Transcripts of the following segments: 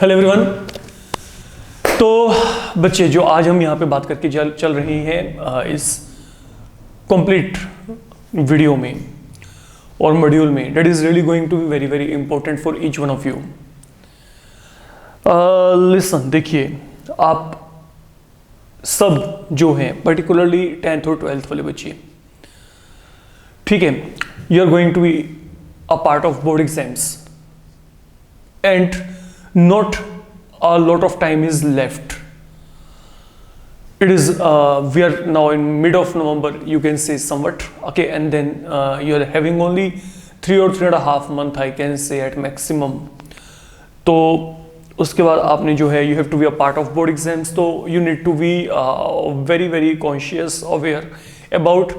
Hello everyone. तो बच्चे जो आज हम यहाँ पे बात करके चल रही हैं इस कंप्लीट वीडियो में और मॉड्यूल में, that is really going to be very very important for each one of you. Listen, देखिए आप सब जो हैं पर्टिकुलरली 10th और 12th वाले बच्चे, ठीक है, you are going to be a part of board exams and not a lot of time is left. It is we are now in mid of November, you can say somewhat, okay, and then you are having only 3 or 3.5 month, I can say at maximum. तो उसके बाद आपने जो है you have to be a part of board exams, तो you need to be very very conscious, aware about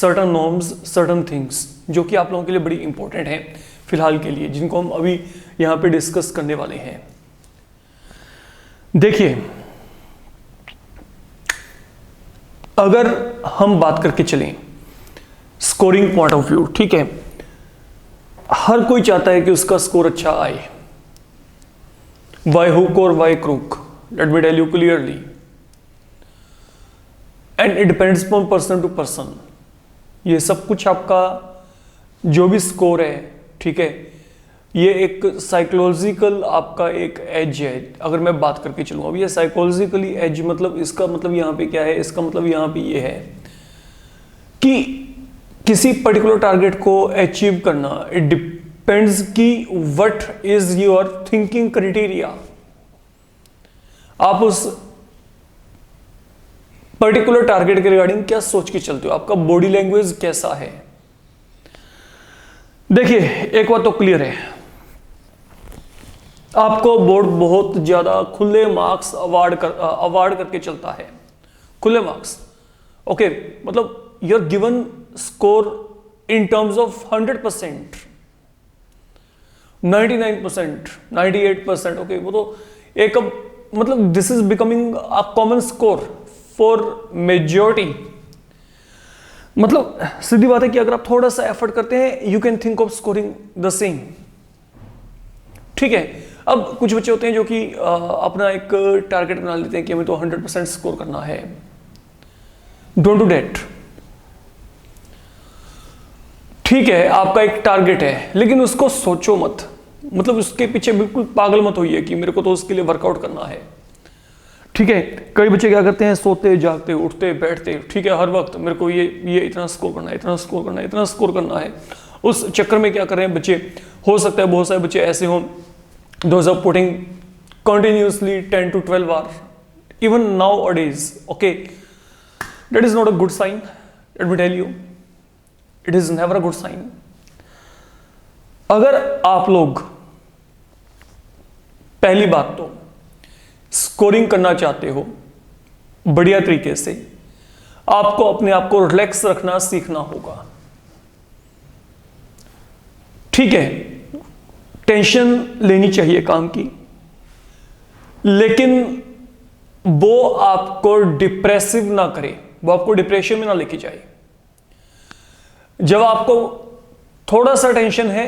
certain norms, certain things जो कि आप लोगों के लिए बड़ी इंपॉर्टेंट हैं फिलहाल के लिए, जिनको हम अभी यहाँ पे डिस्कस करने वाले हैं। देखिए, अगर हम बात करके चलें स्कोरिंग पॉइंट ऑफ व्यू, ठीक है, हर कोई चाहता है कि उसका स्कोर अच्छा आए, बाय हुक और by crook, let me tell you clearly, and it depends upon person to person. ये सब कुछ आपका जो भी स्कोर है, ठीक है, ये एक साइकोलॉजिकल आपका एक एज है। अगर मैं बात करके चलूँ, अब ये साइकोलॉजिकली एज मतलब इसका मतलब यहाँ पे क्या है, इसका मतलब यहाँ पे ये है कि किसी पर्टिकुलर टारगेट को अचीव करना, इट डिपेंड्स कि what is your thinking criteria. आप उस पर्टिकुलर टारगेट के रिगार्डिंग क्या सोच के चलते हो, आपका बॉडी लैंग्वेज कैसा है। देखिए, एक बात तो क्लियर है, आपको बोर्ड बहुत ज्यादा खुले मार्क्स अवार्ड करके चलता है, खुले मार्क्स, ओके, मतलब you are given score in terms of 100%, 99%, 98%, okay, वो तो एक मतलब this is becoming a common score for majority. मतलब सीधी बात है कि अगर आप थोड़ा सा एफर्ट करते हैं, you can think of scoring the same, ठीक है। अब कुछ बच्चे होते हैं जो कि अपना एक टारगेट बना लेते हैं कि हमें तो 100% स्कोर करना है। डोंट डू दैट, ठीक है, आपका एक टारगेट है, लेकिन उसको सोचो मत, मतलब उसके पीछे बिल्कुल पागल मत होइए कि मेरे को तो उसके लिए वर्कआउट करना है, ठीक है। कई बच्चे क्या करते हैं, सोते जागते उठते बैठते, ठीक है, हर वक्त मेरे को ये इतना स्कोर करना है, इतना स्कोर करना है, इतना स्कोर करना है। उस चक्कर में क्या कर रहे हैं बच्चे, हो सकता है बहुत सारे बच्चे ऐसे हों, those are putting continuously 10 to 12 hours even nowadays, okay, that is not a good sign, let me tell you, it is never a good sign. अगर आप लोग पहली बात तो स्कोरिंग करना चाहते हो बढ़िया तरीके से, आपको अपने आप को रिलैक्स रखना सीखना होगा, ठीक है। टेंशन लेनी चाहिए काम की, लेकिन वो आपको डिप्रेसिव ना करे, वो आपको डिप्रेशन में ना लेके जाए। जब आपको थोड़ा सा टेंशन है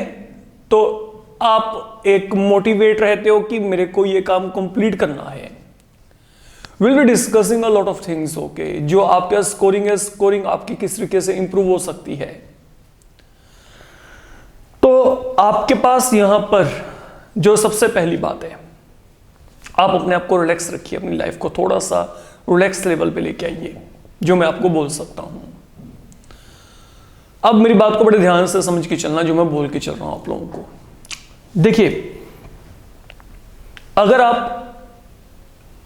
तो आप एक मोटिवेट रहते हो कि मेरे को ये काम कंप्लीट करना है। Will be discussing a lot of things, okay, जो आपका स्कोरिंग है, स्कोरिंग आपकी किस तरीके से इंप्रूव हो सकती है। तो आपके पास यहां पर जो सबसे पहली बात है, आप अपने आप को रिलैक्स रखिए, अपनी लाइफ को थोड़ा सा रिलैक्स लेवल पे लेके आइए, जो मैं आपको बोल सकता हूं। अब मेरी बात को बड़े ध्यान से समझ के चलना, जो मैं बोल के चल रहा हूं आप लोगों को। देखिए, अगर आप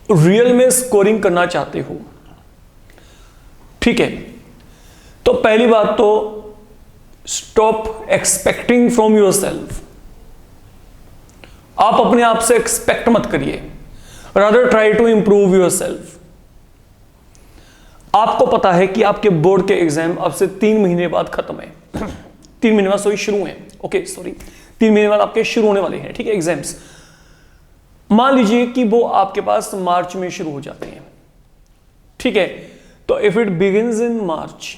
रियल में स्कोरिंग करना चाहते हो, ठीक है, तो पहली बात तो stop expecting from your self. आप अपने आप से एक्सपेक्ट मत करिए, rather try to improve your self. आपको पता है कि आपके बोर्ड के एग्जाम अब से 3 महीने बाद खत्म है, 3 महीने बाद शुरू है, ओके, सॉरी, 3 महीने बाद आपके शुरू होने वाले हैं, ठीक है, एग्जाम्स। मान लीजिए कि वो आपके पास मार्च में शुरू हो जाते हैं, ठीक है, तो if it begins in March,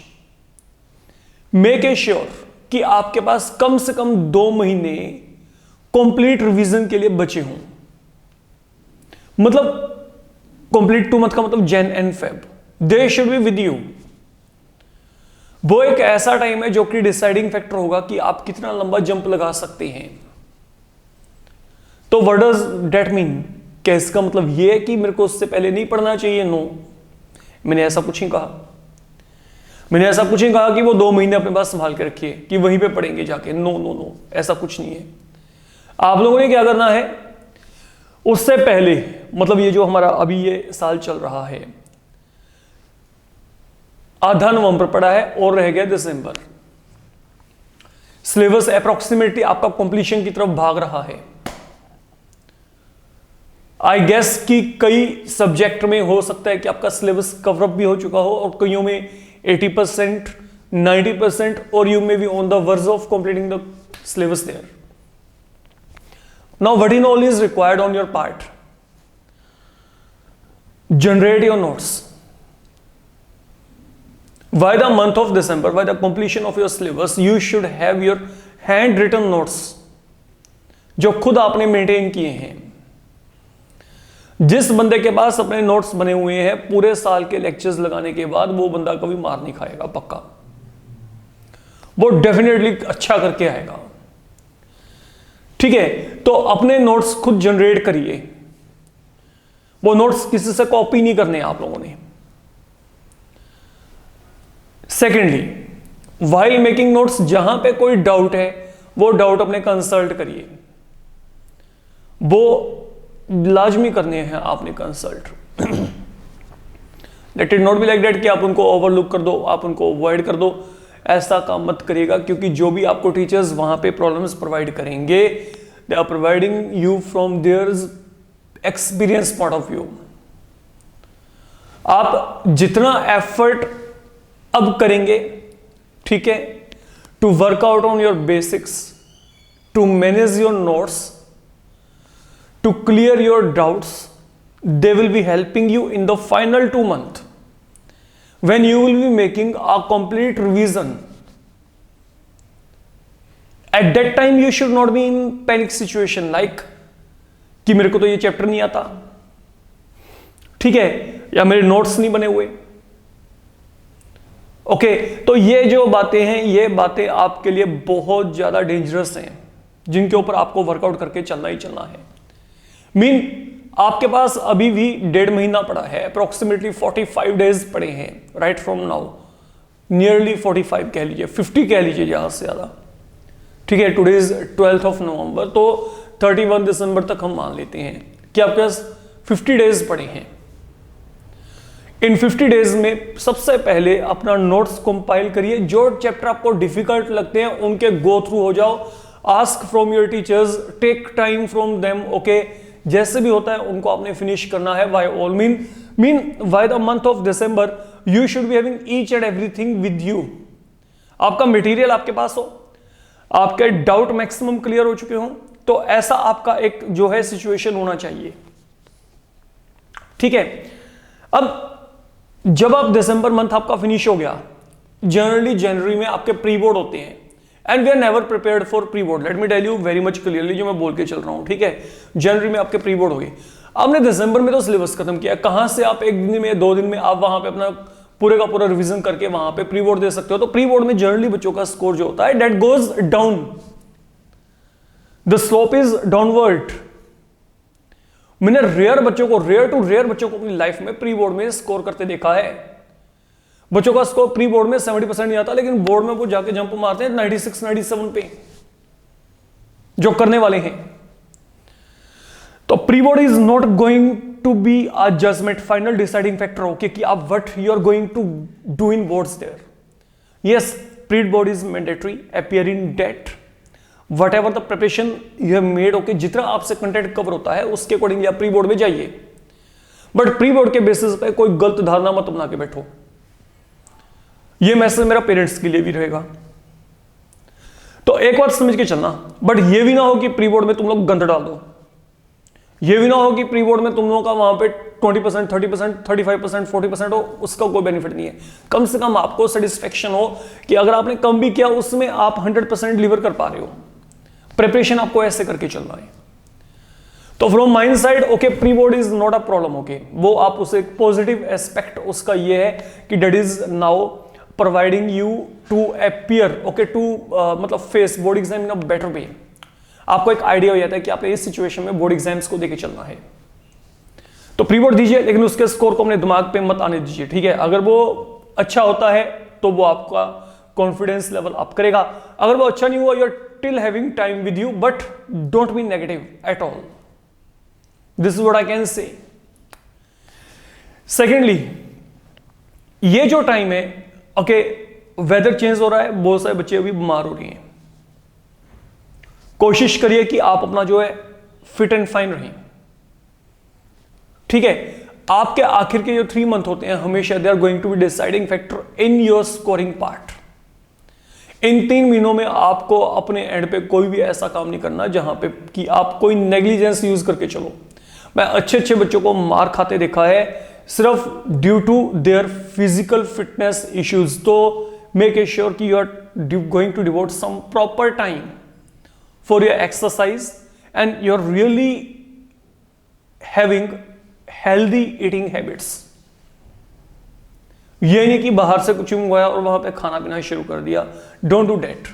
make a sure कि आपके पास कम से कम 2 महीने कंप्लीट रिवीजन के लिए बचे हों। मतलब कंप्लीट 2 मंथ का मतलब Jain and Feb, they should be with you. वो एक ऐसा टाइम है जो कि डिसाइडिंग फैक्टर होगा कि आप कितना लंबा जंप लगा सकते हैं। तो व्हाट डज दैट मीन? क्या इसका मतलब ये है कि मेरे को उससे पहले नहीं पढ़ना चाहिए? नो, मैंने ऐसा कुछ नहीं कहा। मैंने ऐसा कुछ नहीं कहा कि वो 2 महीने अपने पास संभाल के रखिए कि वहीं पे पढ़ेंगे जाके। नो नो नो, ऐसा कुछ नहीं है। आप लोगों ने क्या करना है, उससे पहले, मतलब ये जो हमारा अभी ये साल चल रहा है, आधा नवंबर पड़ा है और रह गया दिसंबर। सिलेबस अप्रोक्सीमेटली आपका कंप्लीशन की तरफ भाग रहा है। आई गेस कि कई सब्जेक्ट में हो सकता है कि आपका सिलेबस कवर अप भी हो चुका हो और कईयों में 80%, 90%, और you may be on the verge of completing the syllabus there. Now what in all is required on your part? Generate your notes by the month of December, by the completion of your syllabus, you should have your hand written notes जो खुद आपने maintain किए हैं। जिस बंदे के पास अपने notes बने हुए हैं पूरे साल के लेक्चर्स लगाने के बाद, वो बंदा कभी मार नहीं खाएगा, पक्का। वो डेफिनेटली अच्छा करके आएगा। ठीक है, तो अपने नोट्स खुद जनरेट करिए। वो नोट्स किसी से कॉपी नहीं करने आप लोगों ने। सेकेंडली, वाइल मेकिंग नोट्स, जहां पे कोई डाउट है वो डाउट अपने कंसल्ट करिए। वो लाजमी करने हैं आपने consult. Let it not be like that कि आप उनको ओवरलुक कर दो, आप उनको अवॉइड कर दो। ऐसा काम मत करिएगा, क्योंकि जो भी आपको टीचर्स वहां पे प्रॉब्लम्स प्रोवाइड करेंगे, they are providing you from their experience point of view. आप जितना एफर्ट अब करेंगे, ठीक है, to work out on your basics, to manage your notes, to clear your doubts, they will be helping you in the final 2 months when you will be making a complete revision. At that time you should not be in panic situation like कि मेरे को तो ये chapter नहीं आता, ठीक है, या मेरे नोट्स नहीं बने हुए। ओके, तो ये जो बातें हैं, ये बातें आपके लिए बहुत ज्यादा डेंजरस हैं, जिनके ऊपर आपको वर्कआउट करके चलना ही चलना है। आपके पास अभी भी 1.5 महीना पड़ा है, अप्रोक्सीमेटली 45 days पड़े हैं राइट फ्रॉम नाउ, नियरली 45 कह लीजिए, 50 कह लीजिए ज्यादा से ज्यादा, ठीक है। Today is 12th of November, तो 31 दिसंबर तक हम मान लेते हैं कि आपके पास 50 days पड़े हैं। इन 50 days में सबसे पहले अपना नोट्स कंपाइल करिए। जो चैप्टर आपको डिफिकल्ट लगते हैं उनके गो थ्रू हो जाओ, ask from your teachers, take time from them, okay. जैसे भी होता है उनको आपने फिनिश करना है। By all mean by the month of December you should be having each and everything with you. आपका मटेरियल आपके पास हो, आपके डाउट मैक्सिमम क्लियर हो चुके हो, तो ऐसा आपका एक जो है सिचुएशन होना चाहिए, ठीक है। अब जब आप दिसंबर मंथ आपका फिनिश हो गया, जनरली जनवरी में आपके प्री बोर्ड होते हैं, and we are never prepared for pre board. Let me tell you very much clearly, जो मैं बोल के चल रहा हूं, ठीक है। जनवरी में आपके प्री बोर्ड हो गए, आपने दिसंबर में तो सिलेबस खत्म किया, कहां से आप 1 दिन में 2 दिन में आप वहां पे अपना पूरे का पूरा रिवीजन करके वहां पे प्री बोर्ड दे सकते हो। तो प्री बोर्ड में जनरली बच्चों का स्कोर जो होता है that goes down, the slope is downward. मैंने रेयर टू रेयर बच्चों को अपनी लाइफ में प्री बोर्ड में स्कोर करते देखा है। बच्चों का स्कोर प्री बोर्ड में 70% नहीं आता, लेकिन बोर्ड में वो जाके जंप मारते हैं 96, 97 पे, जो करने वाले हैं। तो pre board is not going to be a judgement, final deciding factor, okay, कि आप what you are going to do in boards there. Yes, pre board is mandatory, appear in that, whatever the preparation you have made, okay. जितना आपसे content cover होता है उसके accordingly आप pre board में जाइए, बट प्री बोर्ड के basis पे कोई गलत धारणा मत बना के बैठो। ये मैसेज मेरा पेरेंट्स के लिए भी रहेगा। तो एक बात समझ के चलना, बट ये भी ना हो कि प्री बोर्ड में तुम लोग गंद डाल दो। ये भी ना हो कि प्री बोर्ड में तुम लोगों का वहां पे 20%, 30%, 35%, 40% हो, उसका कोई बेनिफिट नहीं है। कम से कम आपको सेटिस्फेक्शन हो कि अगर आपने कम भी किया उसमें आप 100% डिलीवर कर पा रहे हो। प्रिपरेशन आपको ऐसे करके चलना है। तो from mind side okay, pre board is not a problem. Okay, वो आप उसे पॉजिटिव एस्पेक्ट उसका ये है कि that is now providing you to appear okay to मतलब face board exam in a better way. आपको एक आइडिया हो जाता है कि आपने इस सिचुएशन में बोर्ड एग्जाम्स को देके चलना है। तो प्री बोर्ड दीजिए, लेकिन उसके स्कोर को अपने दिमाग पे मत आने दीजिए, ठीक है। अगर वो अच्छा होता है तो वो आपका कॉन्फिडेंस लेवल अप करेगा। अगर वो अच्छा नहीं हुआ, you are till having time with you, but don't be negative at all. This is what I can say. Secondly, ये जो टाइम है ओके, वेदर चेंज हो रहा है, बहुत सारे बच्चे अभी बीमार हो रहे हैं। कोशिश करिए कि आप अपना जो है फिट एंड फाइन रहें, ठीक है। आपके आखिर के जो 3 मंथ होते हैं हमेशा they are going to be deciding factor in your scoring part. इन 3 महीनों में आपको अपने एंड पे कोई भी ऐसा काम नहीं करना जहां पे कि आप कोई नेग्लिजेंस यूज करके चलो। मैं अच्छे बच्चों को मार खाते देखा है सिर्फ due to their physical fitness issues. तो मेक श्योर कि you are going to devote some proper time for your exercise and you are really having healthy eating habits. ये नहीं कि बाहर से कुछ मंगवाया और वहां पे खाना पीना शुरू कर दिया। Don't do that.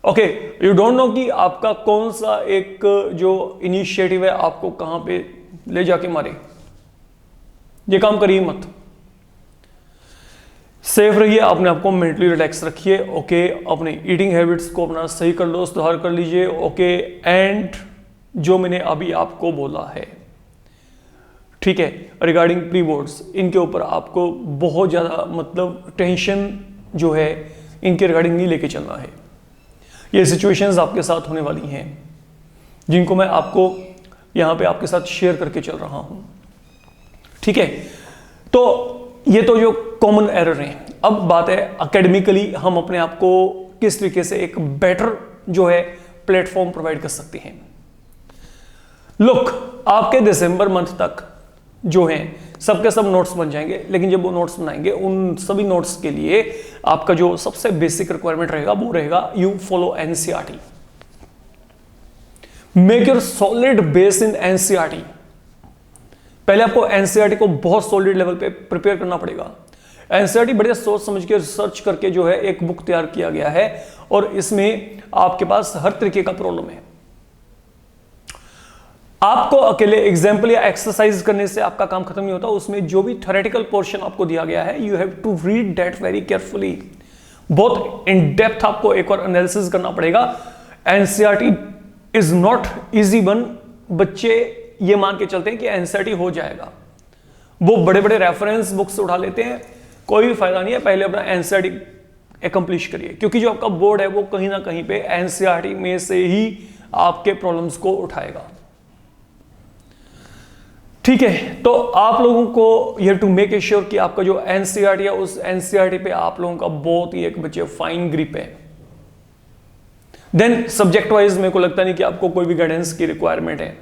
Okay, you don't know कि आपका कौन सा एक जो इनिशिएटिव है आपको कहां पे ले जाके मारे। ये काम करिए मत। सेफ रहिए, अपने आपको मेंटली रिलैक्स रखिए। ओके, अपने ईटिंग हैबिट्स को अपना सही कर लो, सुधार कर लीजिए। ओके, एंड जो मैंने अभी आपको बोला है, ठीक है, रिगार्डिंग प्री बोर्ड्स, इनके ऊपर आपको बहुत ज़्यादा मतलब टेंशन जो है इनके रिगार्डिंग नहीं लेके चलना है। ये सिचुएशंस आपके साथ होने वाली हैं जिनको मैं आपको यहाँ पे आपके साथ शेयर करके चल रहा हूँ, ठीक है। तो ये तो जो कॉमन एरर हैं। अब बात है एकेडमिकली हम अपने आप को किस तरीके से एक बेटर जो है प्लेटफॉर्म प्रोवाइड कर सकते हैं। लुक, आपके दिसंबर मंथ तक जो हैं सबके सब नोट्स बन जाएंगे, लेकिन जब वो नोट्स बनाएंगे उन सभी नोट्स के लिए आपका जो सबसे बेसिक रिक्वायरमेंट रहेगा वो रहेगा you follow NCERT. Make your solid base in NCERT. पहले आपको एनसीईआरटी को बहुत सॉलिड लेवल पे प्रिपेयर करना पड़ेगा। एनसीईआरटी बढ़िया सोच समझ के रिसर्च करके जो है एक बुक तैयार किया गया है और इसमें आपके पास हर तरीके का प्रॉब्लम है। आपको अकेले एग्जाम्पल या एक्सरसाइज करने से आपका काम खत्म नहीं होता। उसमें जो भी थ्योरेटिकल पोर्शन आपको दिया गया है you have to read that very carefully. बहुत इन डेप्थ आपको एक और एनालिसिस करना पड़ेगा। NCERT is not easy one. बच्चे ये मान के चलते हैं कि एनसीईआरटी हो जाएगा, वो बड़े बड़े रेफरेंस बुक्स उठा लेते हैं, कोई भी फायदा नहीं है। पहले अपना एनसीईआरटी एकम्प्लिश करिए, क्योंकि जो आपका बोर्ड है वो कहीं ना कहीं पे एनसीईआरटी में से ही आपके प्रॉब्लम्स को उठाएगा, ठीक है। तो आप लोगों को you have to make sure कि आपका जो एनसीईआरटी है उस एनसीईआरटी पे आप लोगों का बहुत ही एक बच्चे फाइन ग्रिप है। देन सब्जेक्ट वाइज मेरे को लगता नहीं कि आपको कोई भी गाइडेंस की रिक्वायरमेंट है,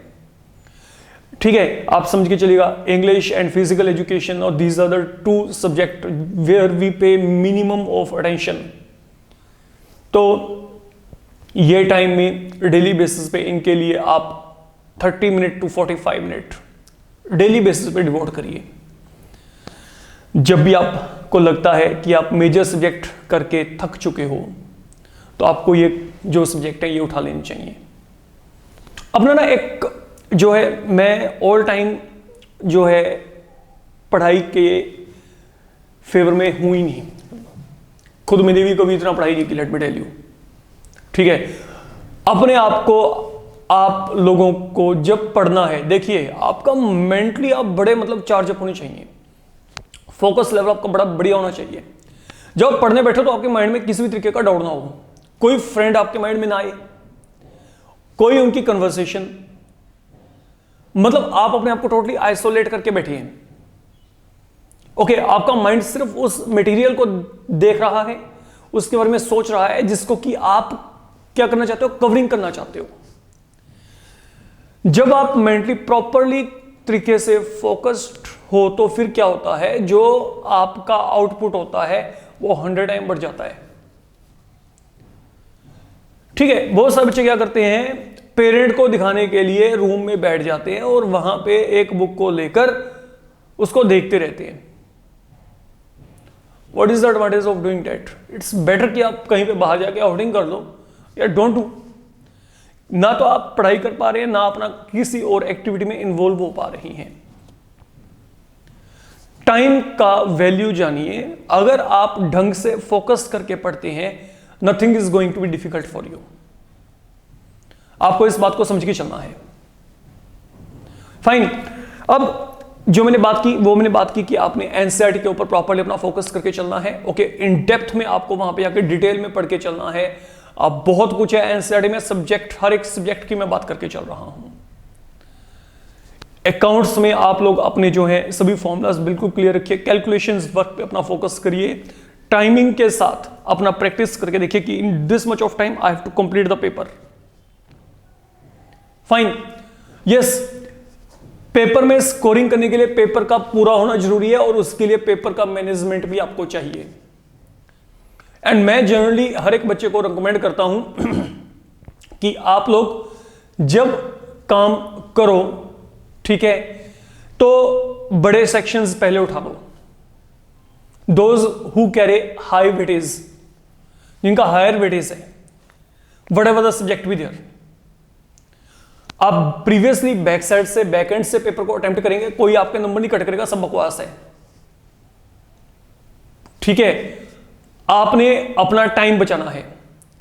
ठीक है। आप समझ के चलिएगा इंग्लिश एंड फिजिकल एजुकेशन और these are the 2 subject where we pay minimum of attention. तो ये टाइम में डेली बेसिस पे इनके लिए आप 30 minute to 45 minute daily basis पे डिवोट करिए। जब भी आपको लगता है कि आप मेजर सब्जेक्ट करके थक चुके हो तो आपको ये जो सब्जेक्ट है ये उठा लेनी चाहिए। अपना ना एक जो है, मैं ऑल टाइम जो है पढ़ाई के फेवर में हूं ही नहीं। खुद मैंने भी कभी इतना पढ़ाई नहीं की, लेट मी टेल यू, ठीक है। अपने आप को आप लोगों को जब पढ़ना है, देखिए आपका मेंटली आप बड़े मतलब चार्जअप होने चाहिए, फोकस लेवल आपका बड़ा बढ़िया होना चाहिए। जब आप पढ़ने बैठो तो आपके माइंड में किसी भी तरीके का डाउट ना हो, कोई फ्रेंड आपके माइंड में ना आए, कोई उनकी कन्वर्सेशन, मतलब आप अपने आप को टोटली आइसोलेट करके बैठिए। ओके, आपका माइंड सिर्फ उस मटेरियल को देख रहा है, उसके बारे में सोच रहा है जिसको कि आप क्या करना चाहते हो, कवरिंग करना चाहते हो। जब आप मेंटली प्रॉपरली तरीके से फोकस्ड हो तो फिर क्या होता है, जो आपका आउटपुट होता है वो 100 टाइम बढ़ जाता है, ठीक है। बहुत सारे बच्चे क्या करते हैं, पेरेंट को दिखाने के लिए रूम में बैठ जाते हैं और वहां पे एक बुक को लेकर उसको देखते रहते हैं। What is the advantage of doing that? It's better कि आप कहीं पे बाहर जाके आउटिंग कर लो या डोंट डू। ना तो आप पढ़ाई कर पा रहे हैं, ना अपना किसी और एक्टिविटी में इन्वॉल्व हो पा रही हैं। टाइम का वैल्यू जानिए। अगर आप ढंग से फोकस करके पढ़ते हैं, nothing is going to be difficult for you. आपको इस बात को समझ के चलना है। फाइन। अब जो मैंने बात की वो मैंने बात की कि आपने एनसीईआरटी के ऊपर प्रॉपर्ली अपना फोकस करके चलना है। ओके, इन डेप्थ में आपको वहां पे जाके डिटेल में पढ़ के चलना है। अब बहुत कुछ है एनसीईआरटी में, सब्जेक्ट, हर एक सब्जेक्ट की मैं बात करके चल रहा हूं। अकाउंट्स में आप लोग अपने जो है सभी फॉर्मूलाज बिल्कुल क्लियर रखिए। कैलकुलेशंस वर्क पे अपना फोकस करिए। टाइमिंग के साथ अपना प्रैक्टिस करके देखिए कि in this much of time I have to complete the paper. Fine. Yes, paper में स्कोरिंग करने के लिए पेपर का पूरा होना जरूरी है और उसके लिए पेपर का मैनेजमेंट भी आपको चाहिए। एंड मैं जनरली हर एक बच्चे को रिकमेंड करता हूं कि आप लोग जब काम करो, ठीक है, तो बड़े सेक्शंस पहले उठा लो। Those who carry high weightage, जिनका हायर वेटेज है, व्हाटएवर द सब्जेक्ट भी देयर, आप प्रीवियसली बैक साइड से, बैक एंड से पेपर को अटेम्प्ट करेंगे, कोई आपके नंबर नहीं कट करेगा, सब बकवास है। ठीक है, आपने अपना टाइम बचाना है।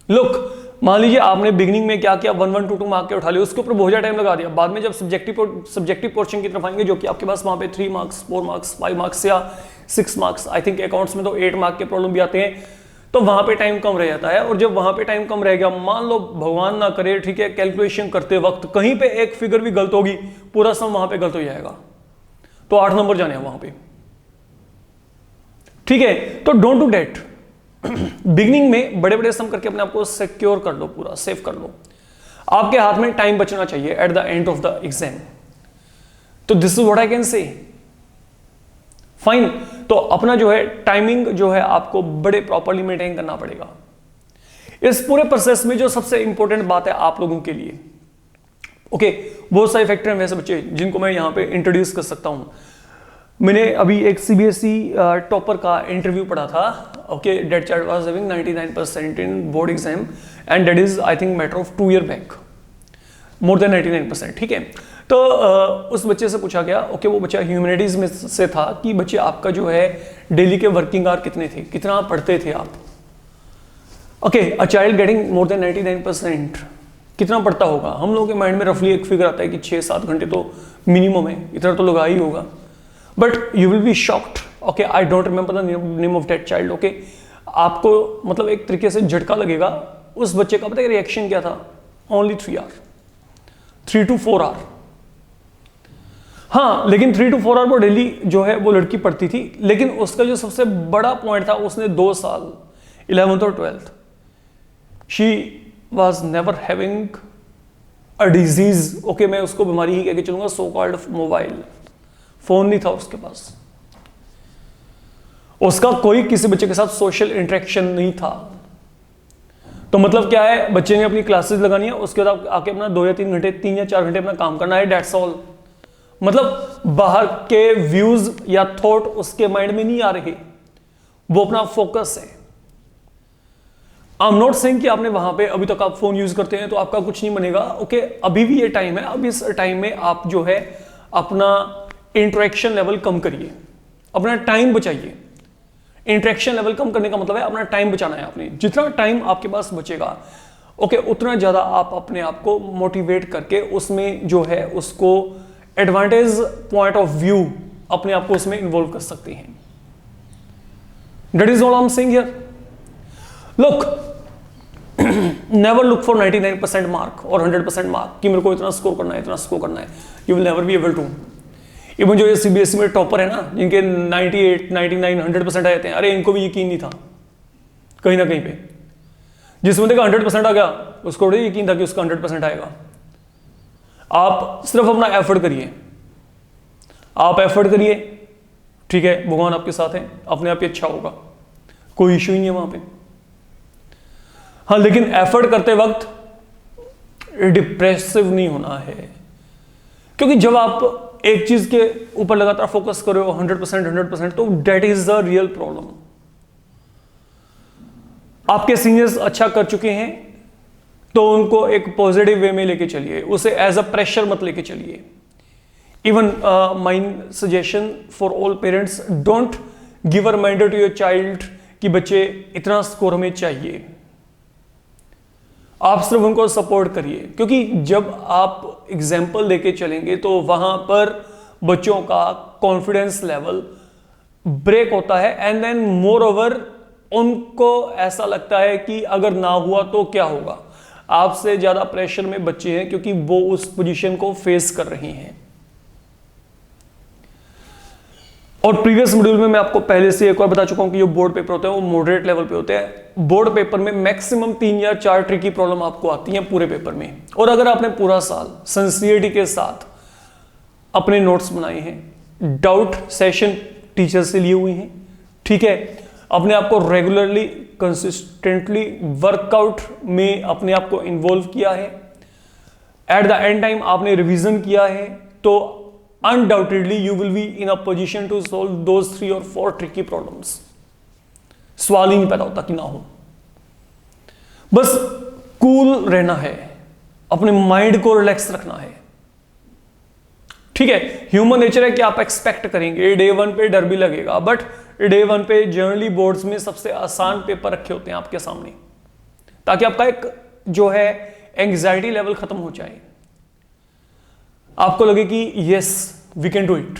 लुक, मान लीजिए आपने बिगिनिंग में क्या किया, 1 1 2 2 मार्क के उठा लिया, उसके ऊपर बहुत ज्यादा टाइम लगा दिया। बाद में जब सब्जेक्टिव पोर्शन की तरफ आएंगे, जो कि आपके पास वहां पे 3 मार्क्स 4 मार्क्स 5 मार्क्स या 6 मार्क्स, आई थिंक अकाउंट्स में तो 8 मार्क के प्रॉब्लम भी आते हैं, तो वहां पे टाइम कम रह जाता है। और जब वहां पे टाइम कम रह गया, मान लो भगवान ना करे, ठीक है, कैलकुलेशन करते वक्त कहीं पे एक फिगर भी गलत होगी, पूरा सम वहां पे गलत हो जाएगा, तो 8 नंबर जाने हैं वहां पे। ठीक है, तो डोंट डू दैट। बिगिनिंग में बड़े बड़े सम करके अपने आप को सिक्योर कर लो, पूरा सेव कर लो। आपके हाथ में टाइम बचना चाहिए at the end of the exam. तो this is what I can say. Fine. तो अपना जो है टाइमिंग जो है आपको बड़े प्रॉपर्ली मेंटेन करना पड़ेगा। इस पूरे प्रोसेस में जो सबसे इंपॉर्टेंट बात है आप लोगों के लिए, ओके, बहुत सारे फैक्टर हैं वैसे बच्चे जिनको मैं यहां पे इंट्रोड्यूस कर सकता हूं। मैंने अभी एक सीबीएसई टॉपर का इंटरव्यू पढ़ा था। Okay, that child was having 99% in board exam and that is I think matter of 2 year back, more than 99%। ठीक है, तो उस बच्चे से पूछा गया, ओके, वो बच्चा ह्यूमैनिटीज में से था, कि बच्चे आपका जो है डेली के वर्किंग आवर कितने थे, कितना पढ़ते थे आप। Okay, a child getting more than 99% कितना पढ़ता होगा? हम लोगों के माइंड में रफली एक फिगर आता है कि 6-7 घंटे तो मिनिमम है, इतना तो लगा ही होगा। But you will be shocked. Okay, I don't remember the name of that child. Okay, आपको मतलब एक तरीके से झटका लगेगा। उस बच्चे का पता है रिएक्शन क्या था? Only 3 hour, 3 to 4 hour. हाँ, लेकिन 3 to 4 आवर वो डेली जो है वो लड़की पढ़ती थी, लेकिन उसका जो सबसे बड़ा पॉइंट था, उसने 2 साल 11th और 12th, she was never having a disease. Okay, मैं उसको बीमारी ही कह के चलूंगा, सो कॉल्ड मोबाइल फोन नहीं था उसके पास। उसका कोई किसी बच्चे के साथ सोशल इंटरेक्शन नहीं था। तो मतलब क्या है, बच्चे ने अपनी क्लासेस लगानी है, उसके बाद आके अपना 2 या 3 घंटे, 3 या 4 घंटे अपना काम करना है, डेट्स ऑल। मतलब बाहर के व्यूज या थॉट उसके माइंड में नहीं आ रहे, वो अपना फोकस है। आई एम नॉट सेइंग कि आपने वहां पे अभी तक आप फोन यूज करते हैं तो आपका कुछ नहीं बनेगा। ओके, अभी भी ये टाइम है, अब इस टाइम में आप जो है अपना इंटरेक्शन लेवल कम करिए, अपना टाइम बचाइए। इंटरेक्शन लेवल कम करने का मतलब है अपना टाइम बचाना है आपने। जितना टाइम आपके पास बचेगा, ओके, उतना ज्यादा आप अपने आप को मोटिवेट करके उसमें जो है उसको एडवांटेज पॉइंट ऑफ व्यू अपने आप को उसमें इन्वॉल्व कर सकते हैं। That is all I am saying here. Look, never look for 99% mark और 100% मार्क कि मेरे को इतना स्कोर करना है, इतना स्कोर करना है। You will never be able to. Even जो ये सीबीएसई में टॉपर है ना, जिनके 98, 99, 100% आए थे, अरे इनको भी यकीन नहीं था कहीं ना कहीं पे। जिस बंदे का 100% आ गया, उसको बड़ा यकीन था कि उसका 100% आएगा। आप सिर्फ अपना एफर्ट करिए, आप एफर्ट करिए, ठीक है, भगवान आपके साथ है, अपने आप ही अच्छा होगा, कोई इश्यू ही नहीं है वहां पे। हाँ, लेकिन एफर्ट करते वक्त डिप्रेसिव नहीं होना है, क्योंकि जब आप एक चीज के ऊपर लगातार फोकस कर रहे हो 100%, तो that is the real problem. आपके सीनियर्स अच्छा कर चुके हैं तो उनको एक पॉजिटिव वे में लेके चलिए, उसे एज अ प्रेशर मत लेके चलिए। Even my suggestion for all parents, don't give a reminder to your child कि बच्चे इतना स्कोर हमें चाहिए। आप सिर्फ उनको सपोर्ट करिए, क्योंकि जब आप एग्जाम्पल देके चलेंगे तो वहां पर बच्चों का कॉन्फिडेंस लेवल ब्रेक होता है, एंड देन मोर ओवर उनको ऐसा लगता है कि अगर ना हुआ तो क्या होगा। आपसे ज्यादा प्रेशर में बच्चे हैं क्योंकि वो उस पोजीशन को फेस कर रहे हैं। और प्रीवियस मॉड्यूल में मैं आपको पहले से एक बार बता चुका हूं कि जो बोर्ड पेपर होते हैं वो मॉडरेट लेवल पे होते हैं। बोर्ड पेपर में मैक्सिमम 3 या 4 ट्रिकी प्रॉब्लम आपको आती हैं पूरे पेपर में, और अगर आपने पूरा साल सिंसियरिटी के साथ अपने नोट्स बनाए हैं, डाउट सेशन टीचर से लिए हुए हैं, ठीक है, अपने आप को रेगुलरली कंसिस्टेंटली वर्कआउट में अपने आप को इन्वॉल्व किया है, एट द एंड टाइम आपने रिवीजन किया है, तो undoubtedly you will be in a position to solve those 3 or 4 tricky problems। सवाल ही नहीं पैदा होता कि ना हो। बस कूल रहना है, अपने माइंड को रिलैक्स रखना है, ठीक है। ह्यूमन नेचर है कि आप एक्सपेक्ट करेंगे, डे 1 पे डर भी लगेगा, बट डे 1 पे जनरली बोर्ड्स में सबसे आसान पेपर रखे होते हैं आपके सामने, ताकि आपका एक जो है एंग्जाइटी लेवल खत्म हो जाए, आपको लगे कि yes we can do it.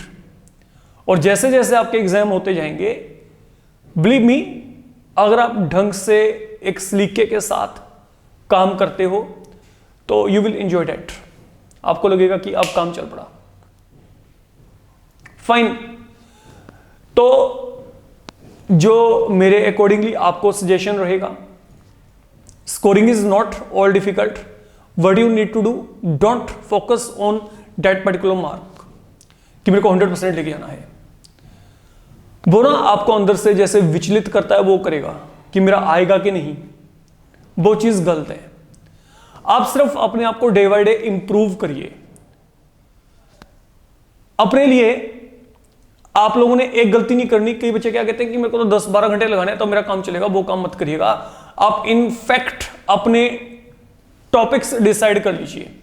और जैसे जैसे आपके एग्जाम होते जाएंगे, बिलीव मी, अगर आप ढंग से एक सलीके के साथ काम करते हो तो यू विल एंजॉय दैट। आपको लगेगा कि अब काम चल पड़ा, फाइन। तो जो मेरे अकॉर्डिंगली आपको सजेशन रहेगा, scoring is not all difficult. What you need to do, don't focus on that particular mark कि मेरे को 100% लेके जाना है। वो ना आपको अंदर से जैसे विचलित करता है, वो करेगा कि मेरा आएगा कि नहीं, वो चीज गलत है। आप सिर्फ अपने आप को डे बाय डे इंप्रूव करिए। अपने लिए आप लोगों ने एक गलती नहीं करनी। कई बच्चे क्या कहते हैं कि मेरे को तो 10-12 घंटे लगाने हैं तो मेरा काम चलेगा, वो काम मत करिएगा। आप इनफैक्ट अपने टॉपिक्स डिसाइड कर लीजिए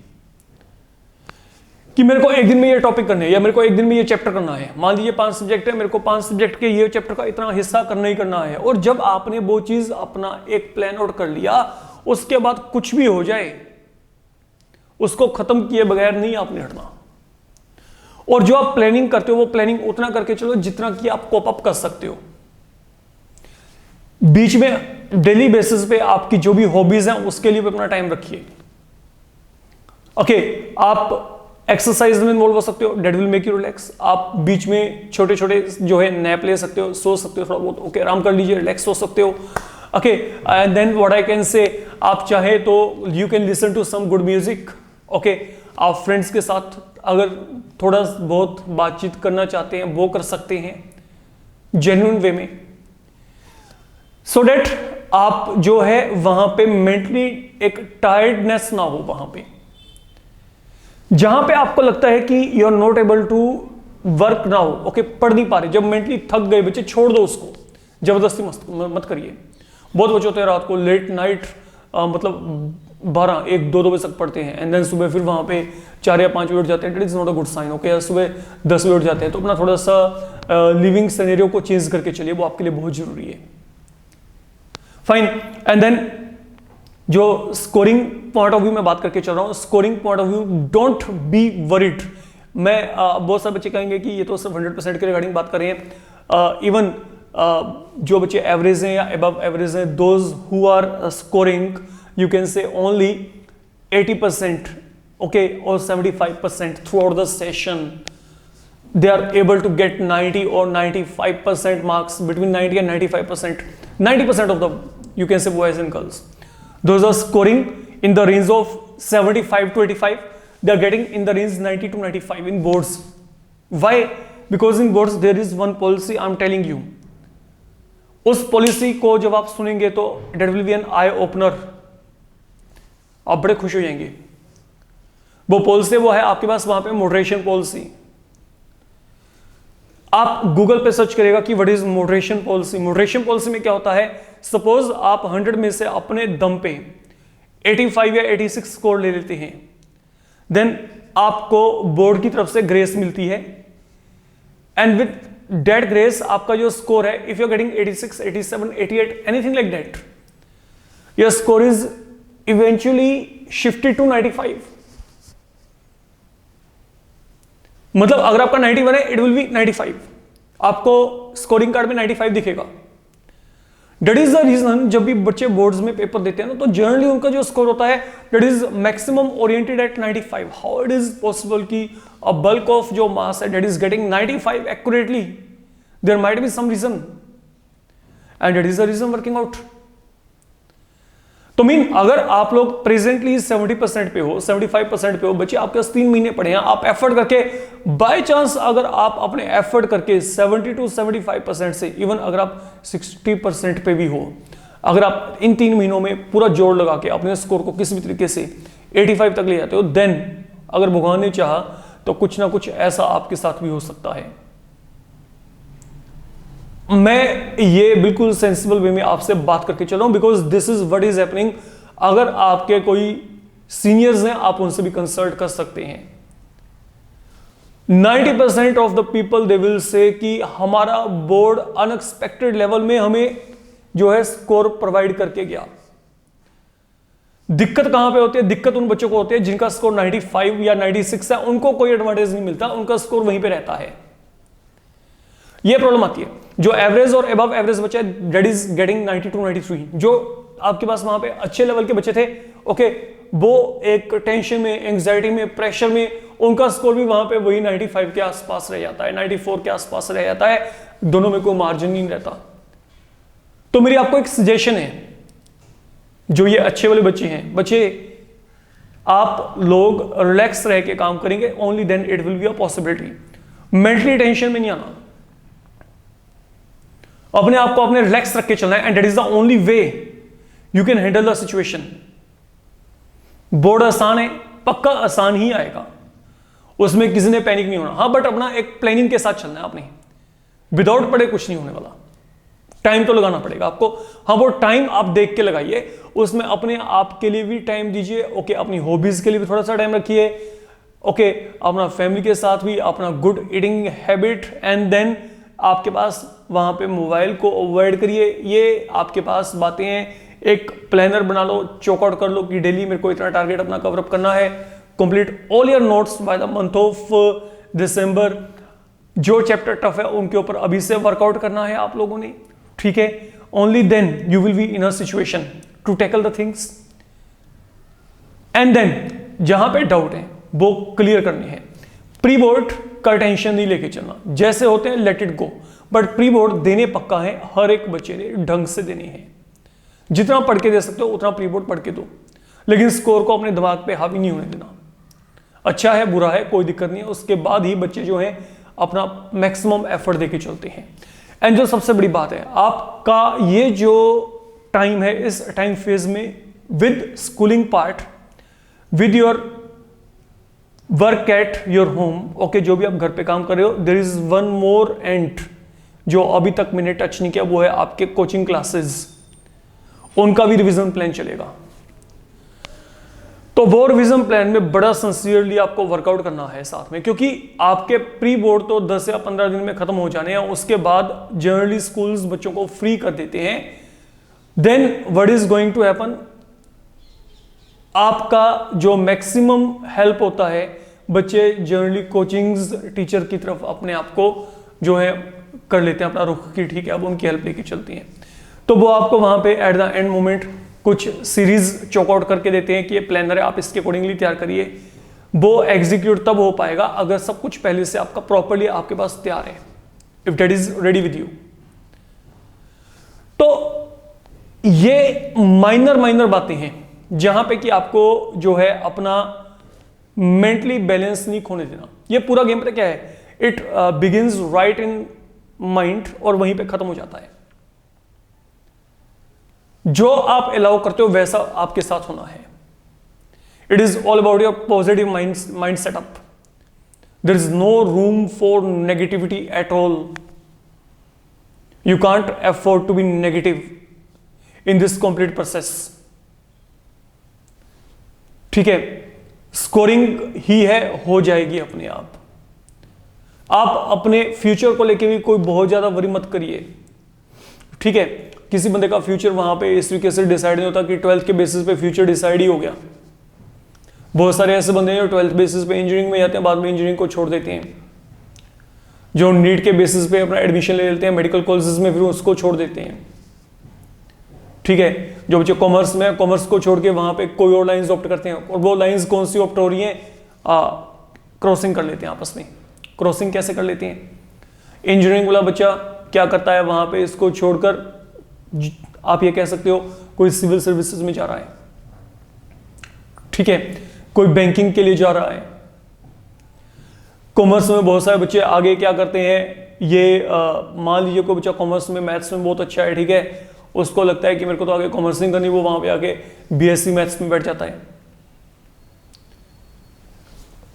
कि मेरे को एक दिन में ये टॉपिक करने है, या मेरे को एक दिन में ये चैप्टर करना है। मान लीजिए 5 सब्जेक्ट है, मेरे को 5 सब्जेक्ट के ये चैप्टर का इतना हिस्सा करना ही करना है। और जब आपने वो चीज अपना एक प्लान आउट कर लिया, उसके बाद कुछ भी हो जाए उसको खत्म किए बगैर नहीं आपने हटना। और जो आप प्लानिंग करते हो वो प्लानिंग उतना करके चलो जितना कि आप कोप अप कर सकते हो। बीच में डेली बेसिस पे आपकी जो भी हॉबीज हैं उसके लिए भी अपना टाइम रखिए। ओके, आप एक्सरसाइज में इन्वॉल्व हो सकते हो, that will make you relax. आप बीच में छोटे छोटे जो है नैप ले सकते हो, सो सकते हो थोड़ा बहुत, ओके, आराम कर लीजिए, रिलैक्स हो सकते हो। Okay, and then what I can say, आप चाहे तो you can listen to some good music. Okay, आप फ्रेंड्स के साथ अगर थोड़ा बहुत बातचीत करना चाहते हैं वो कर सकते हैं जेन्युइन वे में, सो डेट आप जो है वहां पे मेंटली एक टायर्डनेस ना हो। वहां पे जहां पे आपको लगता है कि you are not able to work ना हो, ओके, पढ़ नहीं पा रहे, जब मेंटली थक गए बच्चे, छोड़ दो उसको, जबरदस्ती मत करिए। बहुत बच्चे होते हैं रात को लेट नाइट मतलब 12, 1, 2 बजे तक पढ़ते हैं, एंड देन सुबह फिर वहां पे 4 या 5 बजे उठ जाते हैं। It is not a good sign. Okay, सुबह 10 बजे उठ जाते हैं, तो अपना थोड़ा सा लिविंग सिनेरियो को चेंज करके चलिए, वो आपके लिए बहुत जरूरी है। फाइन, एंड देन जो स्कोरिंग पॉइंट ऑफ व्यू में बात करके चल रहा हूं, scoring point of view, don't be worried. मैं बहुत सारे बच्चे कहेंगे कि ये तो सिर्फ 100% के रिगार्डिंग बात कर रहे हैं। इवन जो बच्चे एवरेज हैं या अबव एवरेज हैं, those who are scoring you can say only 80%, okay, or 75% throughout the session, they are able to get 90 or 95% marks, between 90 and 95%. 90% of the, you can say, boys and girls, those are scoring in the range of 75 to 85. They are getting in the range 90 to 95 in boards. Why? Because in boards there is one policy, I'm telling you. उस policy को जब आप सुनेंगे तो that will be an eye opener. आप बड़े खुश हो जाएंगे वो पॉलिसी वो है आपके पास वहां पे मॉडरेशन पॉलिसी। आप गूगल पे सर्च करेगा कि what is moderation policy. Moderation policy में क्या होता है, सपोज आप 100 में से अपने दम पे 85 या 86 स्कोर ले लेते हैं, देन आपको बोर्ड की तरफ से ग्रेस मिलती है, एंड विद डेट ग्रेस आपका जो स्कोर है, if you are getting 86, 87, 88, anything like that, your score is eventually shifted to 95। मतलब अगर आपका 91 है, इट विल बी 95, आपको स्कोरिंग कार्ड में 95 दिखेगा। दैट इज द रीजन जब भी बच्चे बोर्ड्स में पेपर देते हैं ना, तो जनरली उनका जो स्कोर होता है that is maximum oriented at 95। How it is possible कि अ बल्क ऑफ जो मास है that is getting 95 accurately, there might be some reason and that is the reason working out. तो mean अगर आप लोग presently 70% पे हो, 75% पे हो, बच्चे आपके पास 3 महीने पड़े हैं, आप एफर्ट करके बाय चांस अगर आप अपने एफर्ट करके 70 to 75% से इवन अगर आप 60% पे भी हो, अगर आप इन 3 महीनों में पूरा जोर लगा के अपने स्कोर को किसी भी तरीके से 85 तक ले जाते हो, देन अगर भगवान ने चाहा तो कुछ ना कुछ ऐसा आपके साथ भी हो सकता है। मैं ये बिल्कुल सेंसिबल वे में आपसे बात करके चल रहा हूं, because this is what is happening. अगर आपके कोई सीनियर्स हैं, आप उनसे भी कंसल्ट कर सकते हैं। 90% of the people they will say कि हमारा बोर्ड अनएक्सपेक्टेड लेवल में हमें जो है स्कोर प्रोवाइड करके गया। दिक्कत कहां पे होती है? दिक्कत उन बच्चों को होती है जिनका स्कोर 95 या 96 है, उनको कोई एडवांटेज नहीं मिलता, उनका स्कोर वहीं पे रहता है। यह प्रॉब्लम आती है। जो एवरेज और अबव एवरेज बच्चा है दैट इज गेटिंग 92 93, जो आपके पास वहां पे अच्छे लेवल के बच्चे थे, ओके, वो एक टेंशन में, एंग्जाइटी में, प्रेशर में, उनका स्कोर भी वहां पे वही 95 के आसपास रह जाता है, 94 के आसपास रह जाता है, दोनों में कोई मार्जिन नहीं रहता। तो मेरी आपको एक सजेशन है, जो ये अच्छे वाले बच्चे हैं, बच्चे आप लोग रिलैक्स रह के काम करेंगे, only then it will be a possibility. Mentally tension में नहीं आना, अपने आप को अपने रिलैक्स रख के चलना है, and that is the only way you can handle the situation. Board आसान है, पक्का आसान ही आएगा, उसमें किसी ने पैनिक नहीं होना। हाँ, बट अपना एक प्लानिंग के साथ चलना है आपने, विदाउट पढ़े कुछ नहीं होने वाला। टाइम तो लगाना पड़ेगा आपको, हाँ, वो टाइम आप देख के लगाइए, उसमें अपने आप के लिए भी टाइम दीजिए, ओके, अपनी हॉबीज के लिए भी थोड़ा सा टाइम रखिए, ओके, अपना फैमिली के साथ भी, अपना good eating habit, and then आपके पास वहां पे मोबाइल को अवॉइड करिए। ये आपके पास बातें हैं, एक प्लानर बना लो, चौकआउट कर लो कि डेली मेरे को इतना टारगेट अपना कवर अप करना है, complete all your notes bye the month of दिसंबर। जो चैप्टर टफ है उनके ऊपर अभी से वर्कआउट करना है आप लोगों ने, ठीक है? Only then you will be in a situation to tackle the things, and then जहां पे डाउट है वो क्लियर करनी है। प्री बोर्ड का टेंशन नहीं लेके चलना, जैसे होते हैं let it go, but pre board देने पक्का है, हर एक बच्चे ने ढंग से देने हैं। जितना पढ़ के दे सकते हो उतना प्री बोर्ड पढ़ के दो, लेकिन स्कोर को अपने दिमाग पे हावी नहीं होने देना। अच्छा है, बुरा है, कोई दिक्कत नहीं है, उसके बाद ही बच्चे जो हैं अपना मैक्सिमम एफर्ट देके चलते हैं। एंड जो सबसे बड़ी बात है, आपका ये जो टाइम है, इस टाइम फेज में with schooling part, with your work at your home, okay, जो भी आप घर पे काम कर रहे हो, there is one more and जो अभी तक मैंने टच नहीं किया, वो है आपके कोचिंग क्लासेस। उनका भी रिवीजन प्लान चलेगा, तो वो रिवीजन प्लान में बड़ा सिंसियरली आपको वर्कआउट करना है साथ में, क्योंकि आपके प्री बोर्ड तो 10 या 15 दिन में खत्म हो जाने हैं, उसके बाद जनरली स्कूल्स बच्चों को फ्री कर देते हैं। Then what is going to happen, आपका जो मैक्सिमम हेल्प होता है, बच्चे जनरली कोचिंग्स टीचर की तरफ अपने आप को जो है कर लेते हैं, अपना रुख की, ठीक है, अब उनकी हेल्प लेके चलती हैं। तो वो आपको वहां पे एट द एंड मोमेंट कुछ सीरीज चॉकआउट करके देते हैं कि ये प्लानर है, आप इसके अकॉर्डिंगली तैयार करिए। वो एग्जीक्यूट तब हो पाएगा अगर सब कुछ पहले से आपका प्रॉपरली आपके पास तैयार है, if that is ready with you. तो ये माइनर बातें हैं जहां पे कि आपको जो है अपना मेंटली बैलेंस नहीं खोने देना। ये पूरा गेम पता क्या है, it begins right in mind और वहीं पे खत्म हो जाता है। जो आप अलाउ करते हो वैसा आपके साथ होना है। It is all about your positive mind setup. There is no room for negativity at all. You can't afford to be negative in this complete process. ठीक है, स्कोरिंग ही है, हो जाएगी अपने आप। आप अपने फ्यूचर को लेके भी कोई बहुत ज्यादा वरी मत करिए, ठीक है। किसी बंदे का फ्यूचर वहां पे इस तरीके से डिसाइड नहीं होता कि 12th के बेसिस पे फ्यूचर डिसाइड ही हो गया। बहुत सारे ऐसे बंदे हैं जो 12th बेसिस पे इंजीनियरिंग में जाते हैं, बाद में इंजीनियरिंग को छोड़ देते हैं। जो नीट के बेसिस पे अपना एडमिशन ले लेते हैं मेडिकल कॉलेजेस में, फिर उसको छोड़ देते हैं, ठीक है। जो बच्चे कॉमर्स में, कॉमर्स को छोड़ के वहां पे कोई और लाइंस ऑप्ट करते हैं, और वो लाइंस कौन सी ऑप्ट हो रही हैं, क्रॉसिंग कर लेते हैं आपस में। क्रॉसिंग कैसे कर लेते हैं? इंजीनियरिंग वाला बच्चा क्या करता है, वहां पे इसको छोड़कर आप ये कह सकते हो कोई सिविल सर्विसेज में जा रहा है, ठीक है, कोई बैंकिंग के लिए जा रहा है। कॉमर्स में बहुत सारे बच्चे आगे क्या करते हैं, ये मान लीजिए कोई बच्चा कॉमर्स में मैथ्स में बहुत अच्छा है, ठीक है, उसको लगता है कि मेरे को तो आगे कॉमर्स नहीं करनी, वो वहां पे आके बीएससी मैथ्स में बैठ जाता है।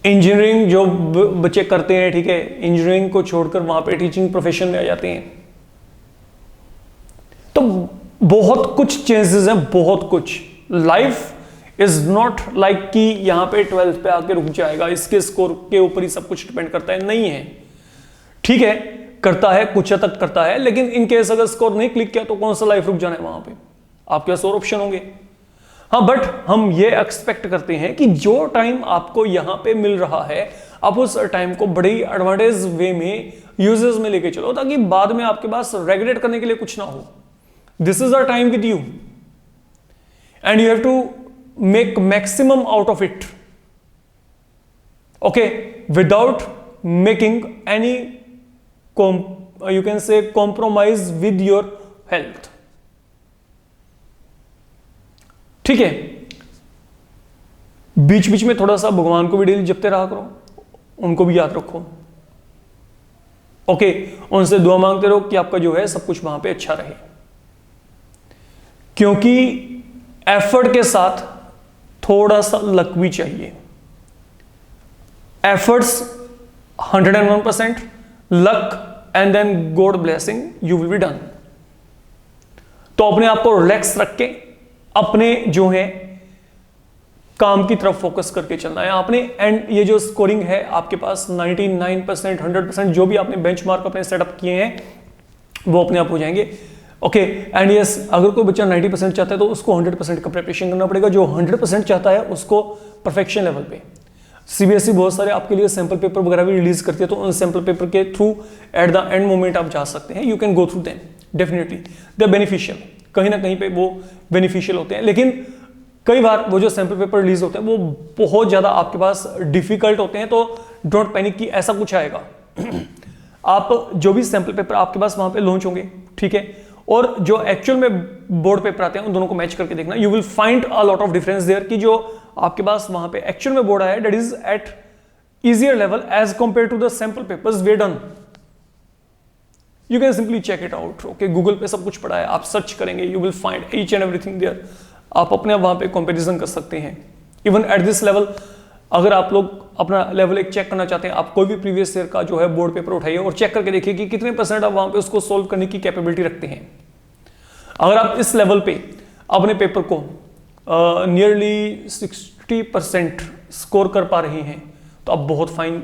इंजीनियरिंग जो बच्चे करते हैं, ठीक है, इंजीनियरिंग को छोड़कर वहां पे टीचिंग प्रोफेशन में आ जाते हैं। तो बहुत कुछ चेंजेस हैं, बहुत कुछ। लाइफ इज नॉट लाइक कि यहां पे 12th पे आके रुक जाएगा, इसके स्कोर के ऊपर ही सब कुछ डिपेंड करता है, नहीं है, ठीक है। करता है, कुछ हद तक करता है, लेकिन इन केस अगर स्कोर नहीं क्लिक किया तो कौन सा लाइफ रुक जाना है वहां पे, आपके पास और ऑप्शन होंगे। हाँ, बट हम ये एक्सपेक्ट करते हैं कि जो टाइम आपको यहां पे मिल रहा है, आप उस टाइम को बड़े एडवांटेज वे में, यूजेस में लेके चलो, ताकि बाद में आपके पास रेगुलेट करने के लिए कुछ ना हो। This is a time with you and you have to make maximum out of it, okay, without making any you can say compromise with your health, ठीक है। बीच बीच में थोड़ा सा भगवान को भी डेली जपते रहा करो, उनको भी याद रखो, ओके, उनसे दुआ मांगते रहो कि आपका जो है सब कुछ वहां पे अच्छा रहे, क्योंकि एफर्ट के साथ थोड़ा सा लक भी चाहिए। Efforts 101%, luck and then God blessing, you will be done. तो अपने आप को रिलैक्स रख के अपने जो है काम की तरफ फोकस करके चलना है आपने। एंड ये जो स्कोरिंग है आपके पास 99%, 100%, जो भी आपने बेंचमार्क अपने सेटअप किए हैं वो अपने आप हो जाएंगे, ओके। एंड यस, अगर कोई बच्चा 90% चाहता है तो उसको 100% का प्रिपरेशन करना पड़ेगा। जो 100% चाहता है उसको परफेक्शन लेवल पे, सीबीएसई बहुत सारे आपके लिए सैंपल पेपर वगैरह भी रिलीज करती है, तो उन सैंपल पेपर के through eight the end moment आप जा सकते हैं। You can go through them, definitely they beneficial, कहीं ना कहीं पे वो बेनिफिशियल होते हैं। लेकिन कई बार वो जो सैंपल पेपर रिलीज होते हैं वो बहुत ज्यादा आपके पास डिफिकल्ट होते हैं, तो डोंट पैनिक कि ऐसा कुछ आएगा। आप जो भी सैंपल पेपर आपके पास वहां पे लॉन्च होंगे, ठीक है, और जो एक्चुअल में बोर्ड पेपर आते हैं उन दोनों को मैच करके देखना, you will find a lot of difference there, कि जो आपके पास वहां पे एक्चुअल में बोर्ड आया है that is at easier level as compare to the sample papers we done. You can simply check it out, okay, Google पे सब कुछ पड़ा है, आप सर्च करेंगे, you will find each and everything there. आप अपने वहां पे कंपैरिजन कर सकते हैं। इवन एट दिस लेवल, अगर आप लोग अपना लेवल एक चेक करना चाहते हैं, आप कोई भी प्रीवियस ईयर का जो है बोर्ड पेपर उठाइए और चेक करके देखिए कि कितने % आप वहां पे उसको सोल्व करने की कैपेबिलिटी रखते हैं। अगर आप इस लेवल पे अपने पेपर को नियरली 60% स्कोर कर पा रहे हैं तो आप बहुत फाइन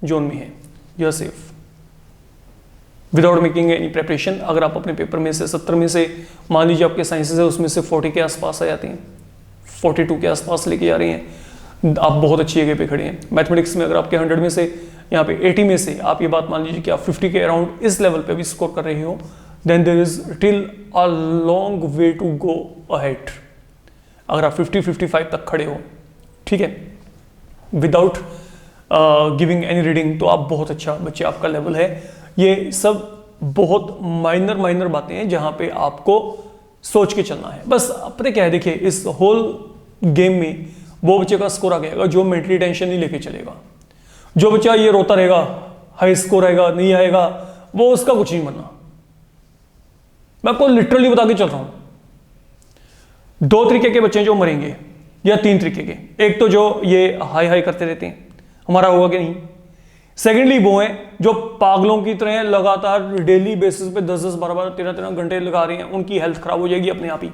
जोन में हैं, you are safe without making any preparation. अगर आप अपने पेपर में से 70 में से मान लीजिए आपके साइंसेज है उसमें से 40 के आसपास आ जाते हैं, 42 के आसपास लेके जा रहे हैं, आप बहुत अच्छी जगह पे खड़े हैं। मैथमेटिक्स में अगर आपके 100 में से यहाँ पे 80 में से आप ये बात मान लीजिए कि आप 50 के अराउंड इस लेवल पे भी स्कोर कर रहे हो, then there is till a long way to go ahead. अगर आप 50-55 तक खड़े हो, ठीक है, विदाउट गिविंग एनी रीडिंग, तो आप बहुत अच्छा बच्चे आपका लेवल है। ये सब बहुत माइनर बातें हैं जहां पे आपको सोच के चलना है। बस पता क्या है, देखिए इस होल गेम में वो बच्चे का स्कोर आ गया जो मेंटली टेंशन नहीं लेके चलेगा। जो बच्चा ये रोता रहेगा हाई स्कोर आएगा नहीं आएगा, वो उसका कुछ नहीं बनना। मैं आपको लिटरली बता के चल रहा हूं, 2 तरीके के बच्चे जो मरेंगे। या 3 तरीके के। एक तो जो ये हाई हाई करते रहते हैं, हमारा होगा कि नहीं। सेकेंडली वो हैं जो पागलों की तरह लगातार डेली बेसिस पे 10-10, 12-12, 13-13 घंटे लगा रहे हैं, उनकी हेल्थ खराब हो जाएगी अपने आप ही।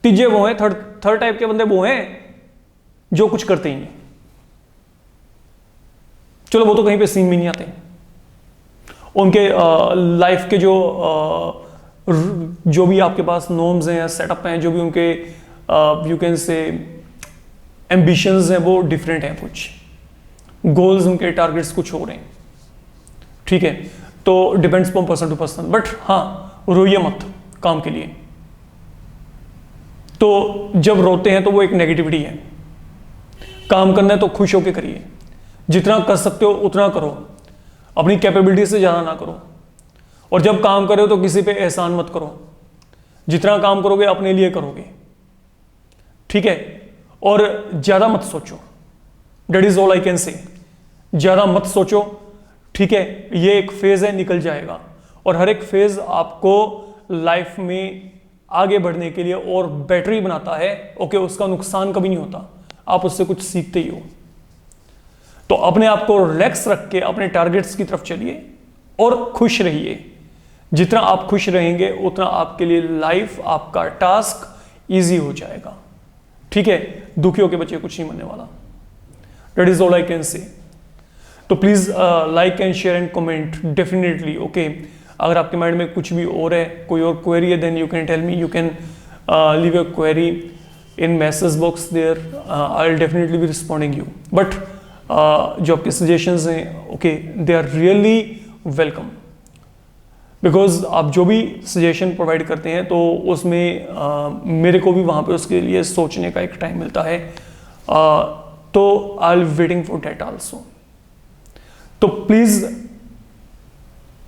तीजे वो हैं, थर्ड टाइप के बंदे वो हैं जो कुछ करते ही नहीं। चलो वो तो कहीं पे सीन में नहीं आते, उनके लाइफ के जो भी आपके पास नॉर्म्स हैं, सेटअप हैं, जो भी उनके यू कैन से एम्बिशंस हैं, वो डिफरेंट हैं, कुछ गोल्स उनके टारगेट्स कुछ हो रहे हैं, ठीक है। तो depends from person to person. But हाँ, रोइए मत काम के लिए। तो जब रोते हैं तो वो एक नेगेटिविटी है। काम करना है तो खुश होकर करिए, जितना कर सकते हो उतना करो, अपनी कैपेबिलिटी से ज़्यादा ना करो। और जब काम करो तो किसी पे एहसान मत करो, जितना काम करोगे अपने लिए करोगे, ठीक है। और ज़्यादा मत सोचो, that is all I can से। ज़्यादा मत सोचो, ठीक है। ये एक फेज़ है, निकल जाएगा। और हर एक फेज़ आपको लाइफ में आगे बढ़ने के लिए और बेटर ही बनाता है, ओके। उसका नुकसान कभी नहीं होता, आप उससे कुछ सीखते ही हो। तो अपने आप को रिलैक्स रख के अपने टारगेट्स की तरफ चलिए और खुश रहिए। जितना आप खुश रहेंगे उतना आपके लिए लाइफ, आपका टास्क इजी हो जाएगा, ठीक है। दुखियों के बच्चे कुछ नहीं बनने वाला, that is all I can say. तो please like and share and comment definitely, okay. अगर आपके माइंड में कुछ भी और है, कोई और क्वेरी है, then you can tell me, you can leave your query in message box there, I will definitely be responding you. But जो आपके सजेशंस हैं, okay, they are really welcome, because आप जो भी सजेशन प्रोवाइड करते हैं तो उसमें मेरे को भी वहाँ पे उसके लिए सोचने का एक टाइम मिलता है। तो I will waiting for that also. तो प्लीज़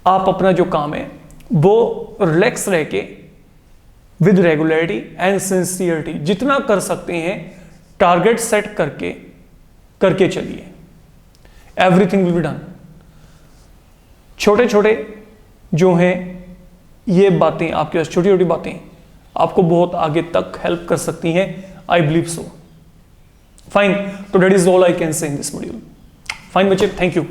आप अपना जो काम है वो रिलैक्स रह के विद रेगुलरिटी एंड सिंसियरिटी जितना कर सकते हैं टारगेट सेट करके चलिए, एवरीथिंग विल बी डन। छोटे छोटे जो हैं ये बातें, आपके पास छोटी छोटी बातें आपको बहुत आगे तक हेल्प कर सकती हैं, आई बिलीव सो। फाइन, तो that is all I can से इन दिस मॉड्यूल। फाइन बच्चे, थैंक यू।